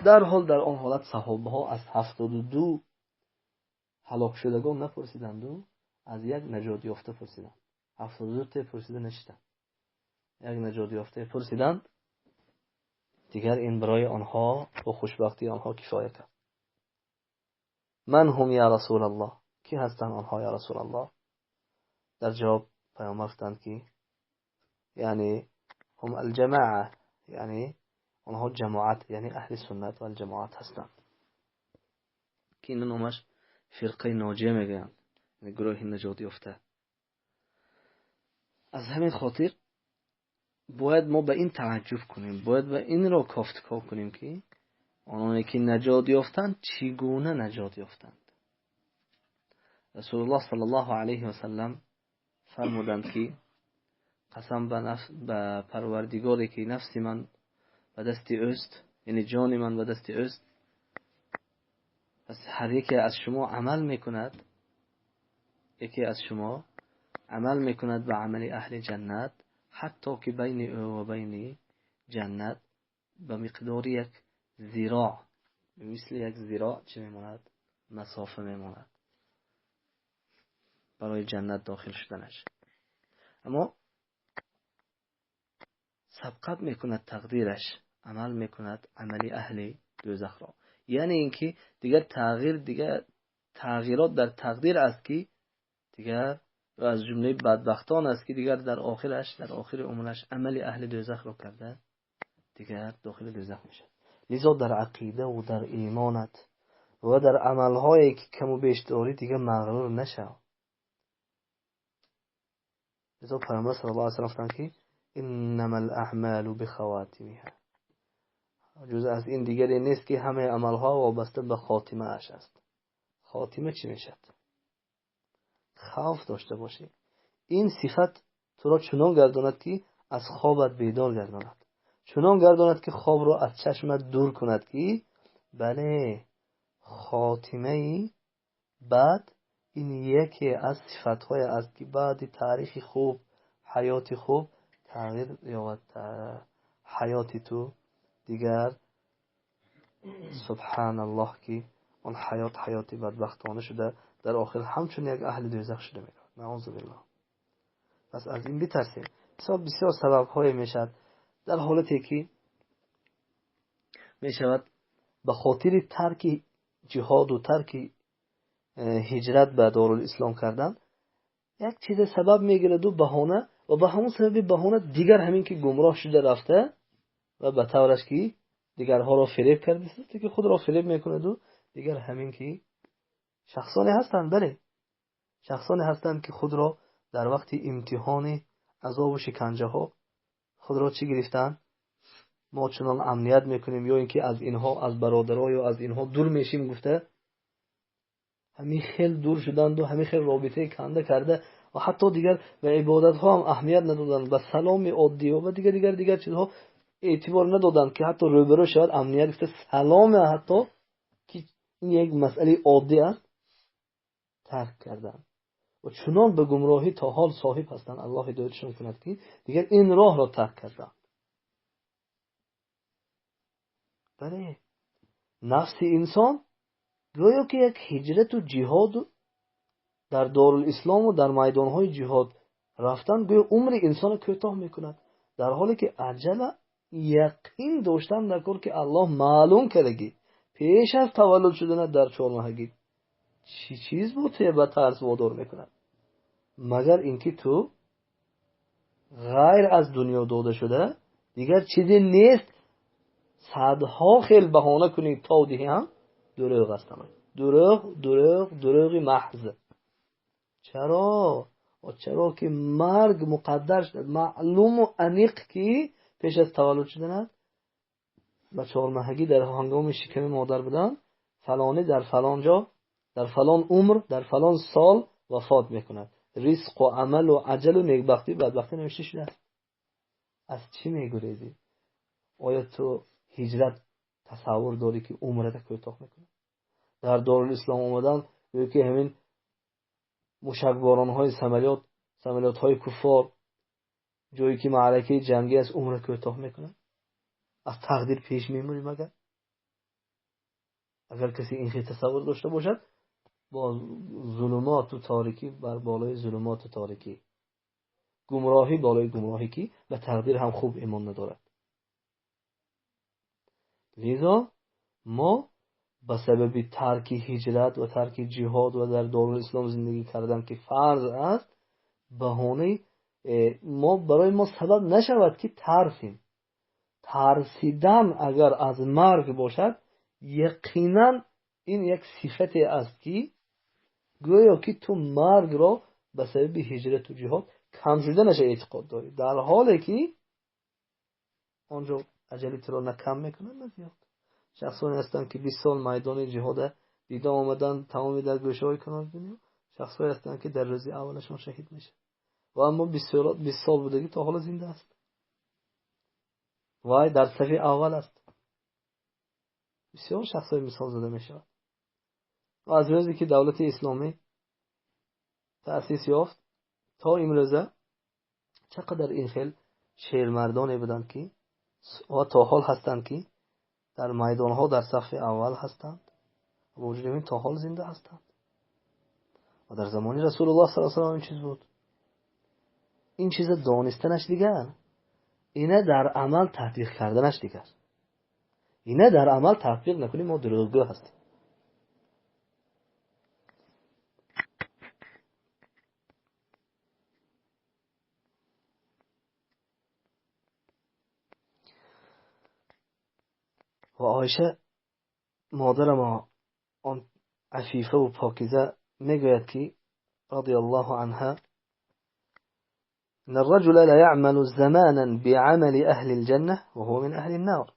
در حال در آن حالت صحابه ها از 72 هلاک شدگان نپرسیدند و از یک نجات یافته پرسیدند. 72 تا پرسیده نشدند، یک نجات یافته پرسیدند. دیگر این برای آنها و خوشبختی آنها کفایه کرد. من هم یا رسول الله، کی هستند آنها یا رسول الله؟ در جواب پیامبر گفتند که یعنی هم الجماعه، یعنی آنها جماعت، یعنی اهل سنت و الجماعت هستند که این نامش فرقه ناجیه میگن، یعنی گروه نجات یافته. از همین خاطر باید ما به این تعجب کنیم، باید به این را کافتکا کنیم که آنانی که نجات یافتند چگونه نجات یافتند. رسول الله صلی الله علیه و سلم فرمودند که قسم به پروردگاری که نفس من به دست اوست، یعنی جان من به دست اوست، پس هر یکی از شما عمل میکند، یکی از شما عمل میکند به عمل اهل جنت، حتی که بین او و بین جنت به مقدار یک ذراع، مثل یک ذراع چه میماند؟ مسافه میماند برای جنت داخل شدنش. اما سبقت میکند تقدیرش، عمل میکند عملی اهل دوزخ را. یعنی اینکه دیگر تغییرات در تقدیر است که دیگر و از جمله بدبختان است که دیگر در آخر عمرش عمل اهل دوزخ را کرده، دیگر داخل دوزخ میشه. لذا در عقیده و در ایمانت و در عملهایی که کم و بیش داری دیگر مغرور نشو. لذا پیامبر صلی الله علیه و سلم گفتند که انما الاعمال بخواتمها، جز از این دیگری نیست که همه عملها وابسته به خاتمه اش است. خاتمه چی میشد؟ خوف داشته باشی. این صفت تو را چنان گرداند که از خوابت بیدار گرداند، چنان گرداند که خواب را از چشمت دور کند که بله خاتمه بعد این یکی از صفت‌های است که بعد تاریخ خوب، حیات خوب تغییر یا حیات تو دیگر سبحان الله که اون حیات بدبختانه شده، در آخر همچون یک اهل دوزخ شده میاد. نعوذ بالله. پس از این بترسیم. بسیار سبب‌های میشد در حالتی که میشود به خاطر ترک جهاد و ترک هجرت به دارالاسلام کردن یک چیز سبب میگیرد و بهانه، و به همون سبب بهانه دیگر همین که گمراه شده رفته و به طورش که دیگرها را فریب کرده که خود را فریب میکند و دیگر همین که شخصانی هستند، بله شخصانی هستند که خود را در وقت امتحان عذاب و شکنجه ها خود را چی گرفتن؟ ما چنان امنیت میکنیم یا اینکه از اینها، از برادرها یا از اینها دور میشیم گفته، همین خیلی دور شدند و همین خیلی رابطه کنده کرده و حتی دیگر به عبادت ها هم اهمیت ندادند، به سلام عادی و دیگر چیزها اعتبار ندادند که حتی روبرو شود امنیت گفته سلام، حتی که این یک مسئله عادی است ترک کردند و چنان به گمراهی تا حال صاحب هستند. الله هدایتشون کند که دیگر این راه را ترک کردند. بله نفس انسان گویا که یک هجرت و جهاد در دارالاسلام و در میدانهای جهاد رفتن گویا عمر انسان کوتاه میکند، در حالی که عجل یقین داشتن در کار که الله معلوم کرده پیش از تولد شدن در 4 ماهگی چی چیز بود که به ترس وادار میکند، مگر اینکه تو غیر از دنیا داده شده دیگر چیزی نیست صدها خیل بهانه کنید تا دیگه هم دروغ است. دروغ محض. چرا که مرگ مقدر شد، معلوم و انیق که پیش از تولد شدن به 4 ماهگی در هنگام شکم مادر بودن فلانی در فلان جا در فلان عمر در فلان سال وفات میکند. رزق و عمل و عجل و نیکبختی بدبختی نوشته شده است. از چی میگریزی؟ آیا تو هجرت تصور داری که عمرت کوتاه میکنه؟ در دارالاسلام اومدن که همین موشکباران های سمالیات های کفار جایی که معرکه جنگی از عمر کوتاه میکنه؟ از تقدیر پیش میمونیم؟ اگر کسی این خیلی تصور داشته باشد، با ظلمات و تاریکی بر بالای ظلمات و تاریکی، گمراهی بالای گمراهی کی و تقدیر هم خوب ایمان ندارد. لذا ما به سبب ترک هجرت و ترک جهاد و در دارالاسلام زندگی کردن که فرض است، بهانه ما برای ما سبب نشود که ترسیم. ترسیدن اگر از مرگ باشد، یقینا این یک صفتی است که گویا که تو مرگ را به سبب هجرت و جهاد کم شدنش اعتقاد داری، در حالی که آنجا اجلی تو را نه کم میکنه نه زیاد. شخصانی هستند که 20 سال میدان جهاد دیده آمدن، تمامی در گوشه‌های کنار دنیا. شخصانی هستند که در روز اولشون شهید میشه و اما 20 سال بودگی تا حالا زنده است و در صف اول است. بسیار شخصای مثال زده میشه. و از روزی که دولت اسلامی تأسیس یافت تا امروزه چقدر این خیل شیرمردانی بودند که و تا حال هستند که در میدانها در صف اول هستند و وجود این تا حال زنده هستند. و در زمان رسول الله صلی الله علیه و آله این چیز بود. این چیز دانستنش دیگر، اینه در عمل تطبیق کردنش دیگر. اینه در عمل تطبیق نکنیم ما دروغگو هستیم. و عایشه مادر ما آن عفیفه و پاکیزه میگوید که رضی الله عنها ان الرجل لا يعمل زمانا بعمل اهل الجنه وهو من اهل النار.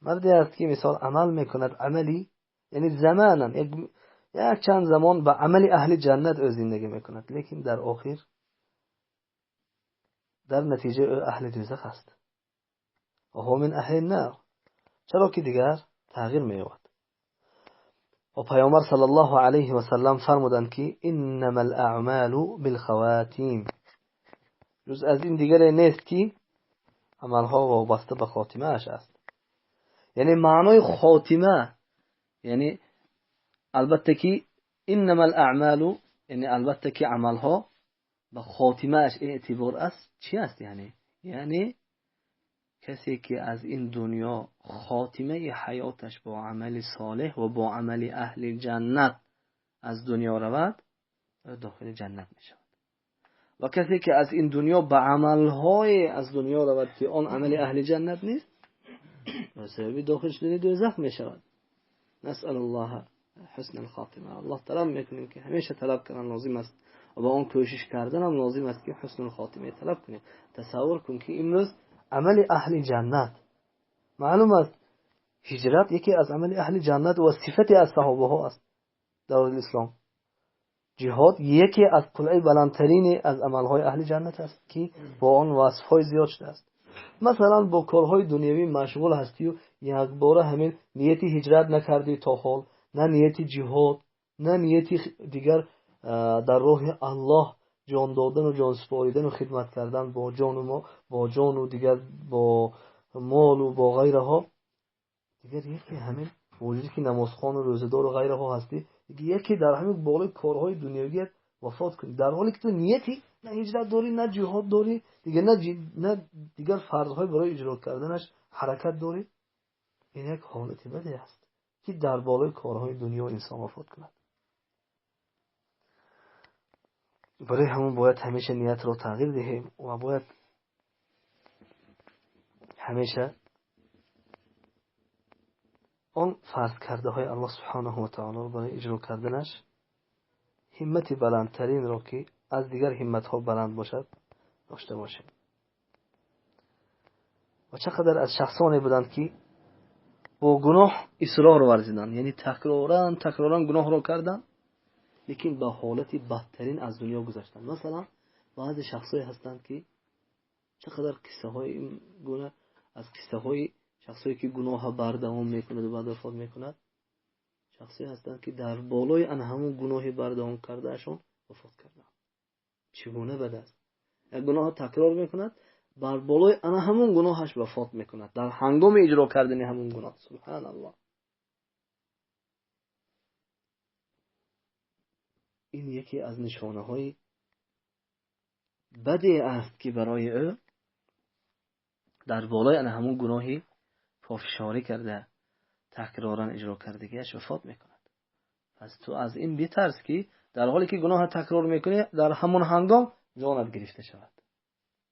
مردی است که مثال عمل میکند، عملی یعنی زمانا یک چند زمان به عمل اهل جنت او زندگی میکند، لیکن در آخر در نتیجه او اهل دوزخ است و هو من اهل النار، چرا که دیگر تغییر مییابد. و پیامبر صلی الله علیه و سلم فرمودند که انما الاعمال بالخواتیم، جز از این دیگر نیست که عملها وابسته به خاتمه اش است. یعنی معنای خاتمه یعنی البته که انما الاعمال یعنی البته که عملها به خاتمه اش اعتبار است. چی است یعنی کسی که از این دنیا خاتمه حیاتش با عمل صالح و با عمل اهل جنت از دنیا رود داخل جنت می شود. و کسی که از این دنیا به عملهای از دنیا رود که آن عمل اهل جنت نیست، به سبب داخل شدن دوزخ می شود. نسأل الله حسن الخاتمه. الله طلب میکنیم که همیشه طلب کردن لازم است و با آن کوشش کردن هم لازم است که حسن الخاتمه طلب کنیم. تصور کن که امروز عمل اهل جنت، معلوم است هجرت یکی از عمل اهل جنت و صفتی از صحابه ها است در اسلام. جهاد یکی از طلوع بلندترین از عملهای اهل جنت است که با آن وصفهای زیاد شده است. مثلا با کارهای دنیوی مشغول هستی و یک بار همین نیتی هجرت نکردی تا حال، نه نیتی جهاد، نه نیتی دیگر در راه الله جان دادن و جان سپاریدن و خدمت کردن با جان و ما با جان و دیگر با مال و با غیره ها. دیگر یکی همین وجودی که نمازخوان و روزه‌دار و غیره ها هستی، یکی در همین بالای کارهای دنیوی وفات کنی، در حالی که تو نیتی نه هجرت داری نه جهاد داری، دیگه نه دیگر فرضهای برای اجرا کردنش حرکت داری. این یک حالت بدی است که در بالای کارهای دنیا انسان وفات کند. برای همون باید همیشه نیت رو تغییر دهیم و باید همیشه آن فرض کرده های الله سبحانه و تعالی رو برای اجرا کردنش همت بلندترین رو که از دیگر همت ها بلند باشد داشته باشیم. و چقدر از شخصانی بودند که با گناه اصرار ورزیدند، یعنی تکرارا گناه رو کردند، لیکن به حالت بدترین از دنیا گذشتند. مثلا بعضی شخصایی هستند که چقدر قصه های این گونه از قصه های شخصایی که گناه بردوام میکند و بعد وفات میکند، شخصی هستند که در بالای ان همون گناه بردوام کرده اشون وفات کردند. چگونه بد است؟ یک گناه تکرار میکند بر بالای انا همون گناهش وفات میکند در هنگام اجرا کردن همون گناه. سبحان الله. این یکی از نشانه های بدی است که برای او در بالای انا همون گناهی پافشاری کرده تکرارا اجرا کردگیش وفات میکند. پس تو از این بترس که در حالی که گناه تکرار میکنی در همون هنگام جانت گرفته شود.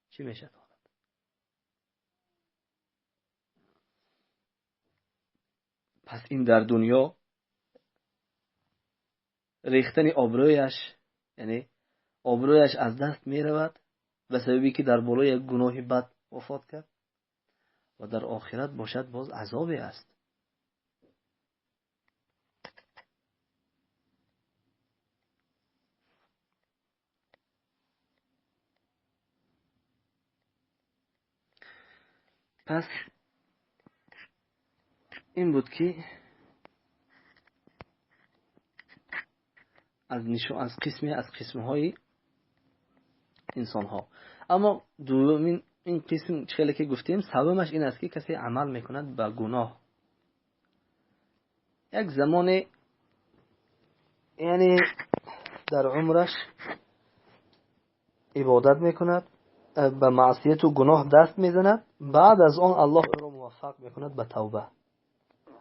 چی میشه؟ پس این در دنیا ریختن آبرویش، یعنی آبرویش از دست می رود به سببی که در بالای یک گناه بد وفات کرد، و در آخرت باشد باز عذابی است. پس این بود که از قسمهای انسان ها. اما دومین این قسم چیزی که گفتیم سومش این است که کسی عمل میکند به گناه، یک زمان یعنی در عمرش عبادت میکند، به معصیت و گناه دست میزند، بعد از آن الله او را موفق میکند به توبه.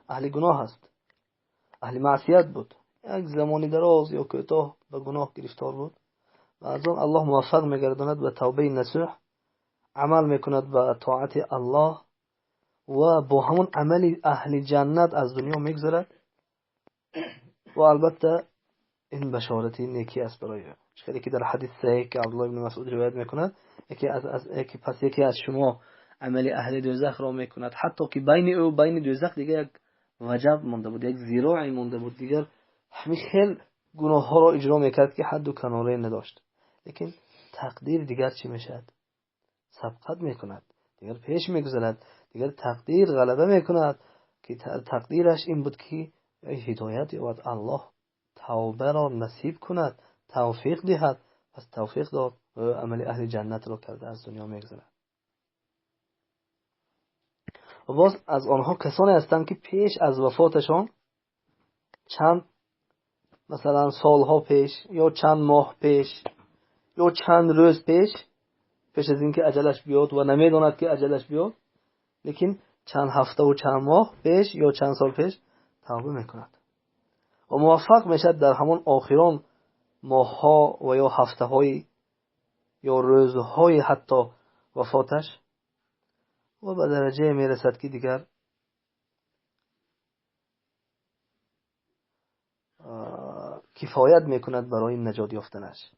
اهل گناه است، اهل معصیت بود، یک زمانی دراز یا کوتاه به گناه گرفتار بود، و از آن الله موفق میگرداند به توبه نصوح، عمل میکند به طاعت الله و با همون عمل اهل جنت از دنیا میگذرد. و البته این بشارتی نیکی است برای او، چیزی که در حدیث صحیح که عبدالله بن مسعود روایت میکند، یکی از شما عمل اهل دوزخ را میکند حتی که بین او و بین دوزخ دیگه یک وجب مونده بود، یک ذراعی مونده بود، دیگر همین خیل گناه ها را اجرا میکرد که حد و کناره نداشت. لیکن تقدیر دیگر چی میشد؟ سبقت میکند، دیگر پیش میگذرد، دیگر تقدیر غلبه میکند که تقدیرش این بود که هدایت یابد، الله توبه را نصیب کند، توفیق دهد. پس توفیق داد و عمل اهل جنت را کرده از دنیا میگذرد. و باز از آنها کسانی هستند که پیش از وفاتشان چند مثلا سالها پیش یا چند ماه پیش یا چند روز پیش از اینکه اجلش بیاد و نمیداند که اجلش بیاد، لیکن چند هفته و چند ماه پیش یا چند سال پیش توبه میکند و موفق میشد در همون آخران ماه‌ها و یا هفته‌های یا روزهای حتی وفاتش، و به درجه میرسد که دیگر کفایت میکند برای نجات یافتنش.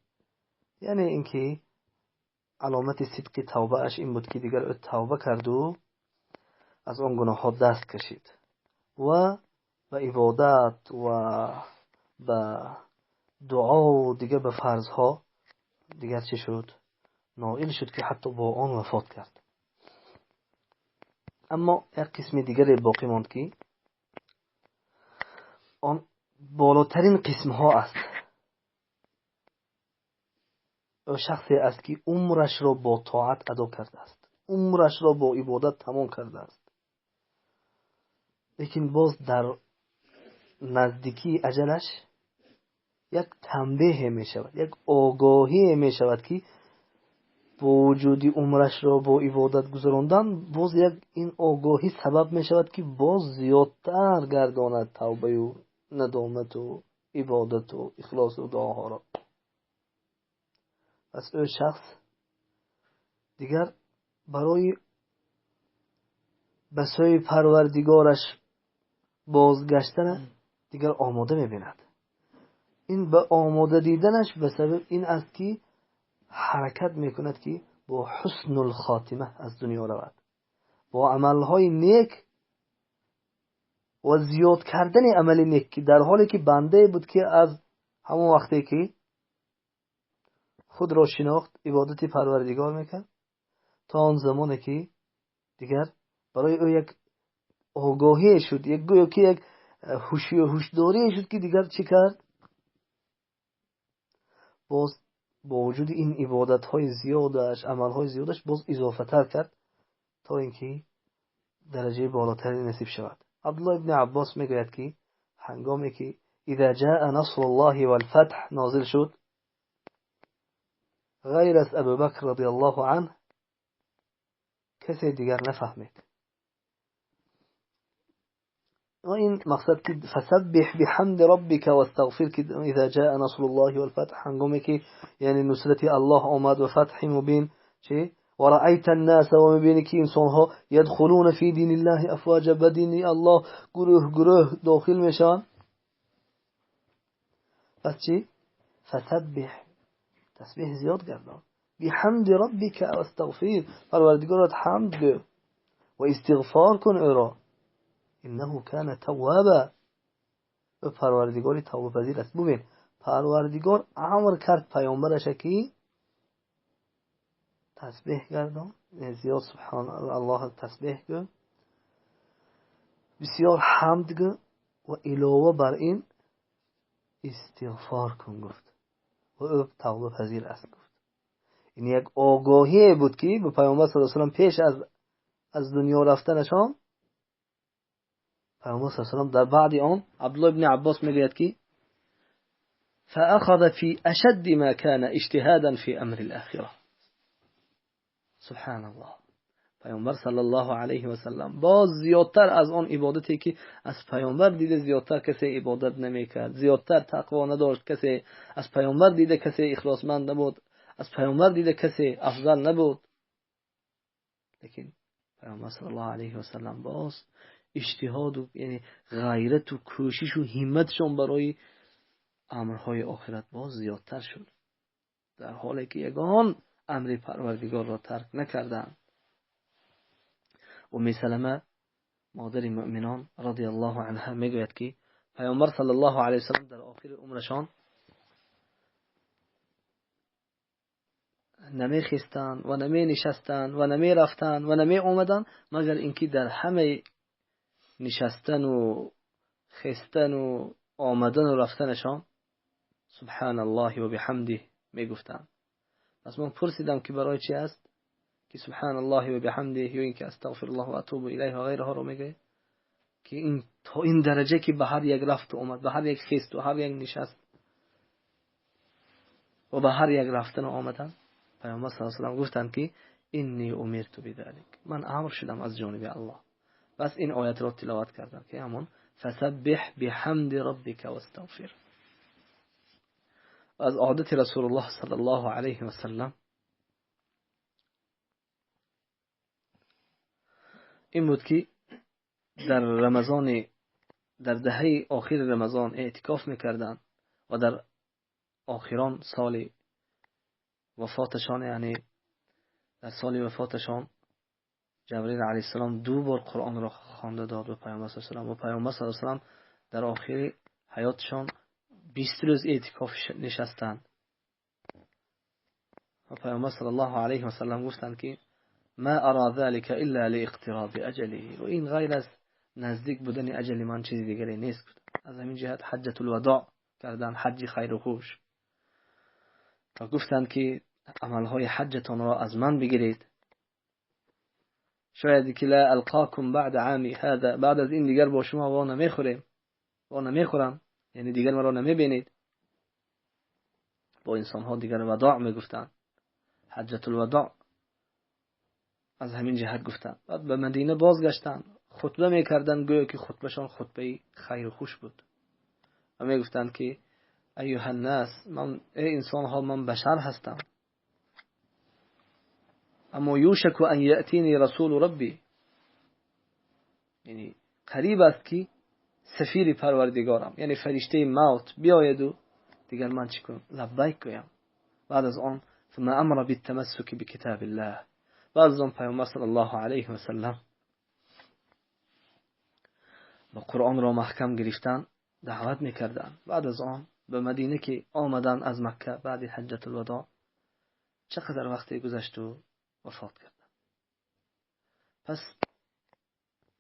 یعنی اینکه علامت صدق توبه اش این بود که دیگر او توبه کرد و از آن گناه ها دست کشید و به عبادت و به دعا و دیگر به فرض ها دیگر چی شد؟ نائل شد که حتی با آن وفات کرد. اما یک قسم دیگر باقی ماند که آن بالاترین قسم ها است. او شخصی است که عمرش را با طاعت ادا کرده است، عمرش را با عبادت تمام کرده است، لیکن باز در نزدیکی اجلش یک تنبیه می شود، یک آگاهی می شود که با وجودی عمرش را با عبادت گذراندن، باز یک این آگاهی سبب می شود که باز زیادتر گرداند توبه و ندامت و عبادت و اخلاص و دعاها را. پس او شخص دیگر برای به سوی پروردگارش بازگشتن دیگر آماده می بیند. این به آماده دیدنش به سبب این است که حرکت می کند که با حسن الخاتمه از دنیا رود، با عملهای نیک و زیاد کردن عمل نیک، که در حالی که بنده بود که از همون وقتی که خود را شناخت عبادت پروردگار میکرد تا آن زمانی که دیگر برای او یک آگاهی شد، یک گویا که یک هوشداری شد که دیگر چی کرد؟ باز با وجود این عبادت‌های زیادش، عمل‌های زیادش، باز اضافه‌تر کرد تا اینکه درجه بالاتری نصیب شود. عبدالله ابن عباس میگوید که هنگامی که اذا جاء نصر الله والفتح نازل شد، غیر از ابوبکر رضی الله عنه کسی دیگر نفهمید. و این مقصد که فسبح بحمد ربک واستغفر که اذا جاء نصر الله والفتح، هنگامی که یعنی نصرت الله آمد و فتح مبین، چه و رأیت الناس، و میبینی که انسان ها يدخلون فی دین الله افواجا، به دین الله گروه گروه داخل میشن. پس چی؟ فسبح، تسبیح زیاد گردان، بحمد ربک واستغفر، پروردگارت حمد گو و استغفار کن او را، انه کان توابا، و پروردگاری توبه پذیر است. ببین پروردگار امر کرد پیامبرش که تسبیح گردان، زیاد سبحان الله تسبیح گو، بسیار حمد گو و علاوه بر این استغفار کن گفت و او توبه پذیر است گفت. این یک آگاهی بود که به پیامبر صلی الله علیه و پیش از دنیا رفتنشان، پیامبر صلی الله علیه و در بعد آن عبدالله ابن عباس میگوید که فاخذ في اشد ما كان اجتهادا في امر الاخره. سبحان الله. پیامبر صلی الله علیه و سلم باز زیادتر از آن عبادتی که از پیامبر دیده زیادتر کسی عبادت نمیکرد، زیادتر تقوا نداشت کسی، از پیامبر دیده کسی اخلاصمند نبود، از پیامبر دیده کسی افضل نبود، لیکن پیامبر صلی الله علیه و سلم باز اجتهاد و یعنی غیرت و کوشش و همتشون برای امرهای آخرت باز زیادتر شد، در حالی که یگان امر پروردگار را ترک نکردند. ام سلمه مادر مؤمنان رضی الله عنها میگوید که پیامبر صلی الله علیه و سلم در آخر عمرشان نمی خستن و نمی نشستن و نمی رفتن و نمی آمدن مگر اینکه در همه نشستن و خستن و آمدن و رفتنشان سبحان الله و بحمده می گفتن. پس من پرسیدم که برای چی است که سبحان الله و بحمده یا اینکه استغفر الله و اتوب الیه و غیرها رو میگه، که این تا این درجه که به هر یک رفت و آمد، به هر یک خست و هر یک نشست و به هر یک رفتن و آمدن، پیامبر صلی الله علیه و سلم گفتند که انی امرت بذلک، من امر شدم از جانب الله. بس این آیت را تلاوت کردم که همون فسبح بحمد ربک واستغفر. از عادت رسول الله صلی الله علیه و سلم این بود که در رمضان، در دهه آخر رمضان اعتکاف میکردند و در آخران سال وفاتشان، یعنی در سال وفاتشان جبرئیل علیه السلام 2 بار قرآن را خوانده داد به پیامبر صلی الله علیه و سلم، و پیامبر صلی الله علیه و سلم در آخر حیاتشان 20 روز اعتکاف نشستند و پیامبر صلی الله علیه و سلم گفتند که ما ارى ذلك الا لاقتراب اجله، و این غیر از نزدیک بودن اجل من چیزی دیگری نیست. از همین جهت حجۃ الوداع کردن، حج خیر و خوش، و گفتند که عملهای حجتان را از من بگیرید، شاید که لا القاکم بعد عامی هذا، بعد از این دیگر با شما وا نمیخورم، یعنی دیگر مرا نمیبینید. با انسان ها دیگر وداع میگفتند، حجۃ الوداع. از همین جهت گفتند. بعد به مدینه بازگشتند، خطبه میکردند گویا که خطبهشان خطبه خیر و خوش بود و میگفتند که ایها الناس، من ای انسان ها، من بشر هستم، اما یوشک ان یأتینی رسول ربی، یعنی قریب است که سفیر پروردگارم، یعنی فرشته موت بیاید و دیگر من چی کنم؟ لبیک گویم. بعد از آن ثم امر بالتمسک بکتاب الله، بعد از آن پیامبر صلی الله علیه و سلم با قرآن را محکم گرفتن دعوت میکردن. بعد از آن به مدینه که آمدن از مکه بعد حجۃ الوداع، چقدر وقتی گذشت و وفات کردن. پس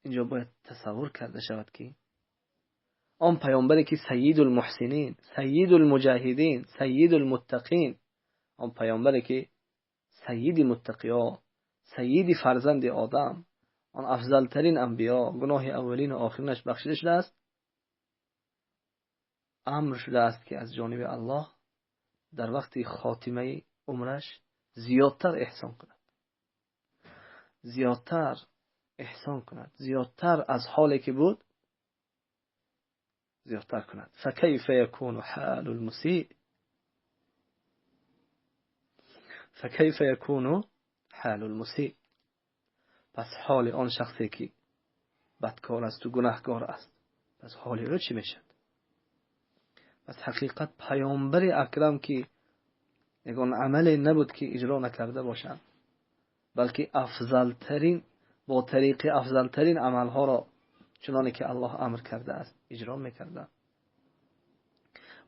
اینجا باید تصور کرده شود که آن پیامبری که سید المحسنین، سید المجاهدین، سید المتقین، آن پیامبری که سید متقیا، سید فرزند آدم، آن افضل ترین انبیا، گناه اولین و آخرینش بخشیده شده است، امر شده است که از جانب الله در وقت خاتمه عمرش زیادتر احسان کند، زیادتر احسان کند، زیادتر از حالی که بود زیادتر کند. فکیف یکون حال المسیء، فکیف یکون حال المسیء، پس حال آن شخصی که بدکار است و گناهکار است، پس حال او چی میشد؟ پس حقیقت پیامبر اکرم که یگان عملی نبود که اجرا نکرده باشند، بلکه افضلترین با طریق افضلترین عملها را چنانه که الله امر کرده است اجرا میکردند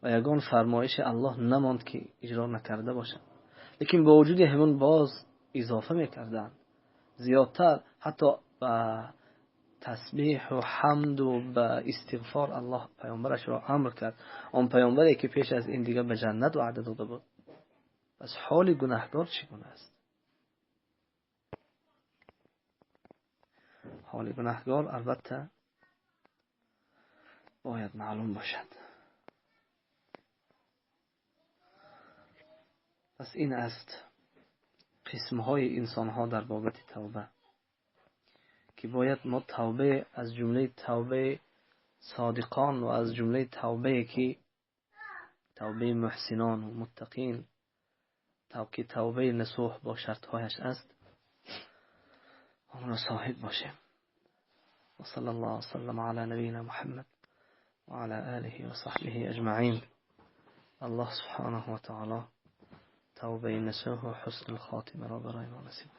و یگان فرمایش الله نماند که اجرا نکرده باشند، لیکن با وجود همون باز اضافه میکردند زیادتر، حتی با تسبیح و حمد و با استغفار الله پیامبرش را امر کرد، آن پیامبری که پیش از این دیگه به جنت وعده داده بود. پس حال گناهکار چگونه است؟ حال گناهکار البته باید معلوم باشد. پس این است قسمهای انسانها در بابت توبه که باید ما توبه از جمله توبه صادقان و از جمله توبه که توبه محسنان و متقین، که توبه نصوح با شرطهایش است، آن را صاحب باشیم. و صلی الله وسلم علی نبینا محمد و علی آله و صحبه اجمعین. الله سبحانه و تعالی توبه نصوح و حسن الخاتمه را برای ما نصیب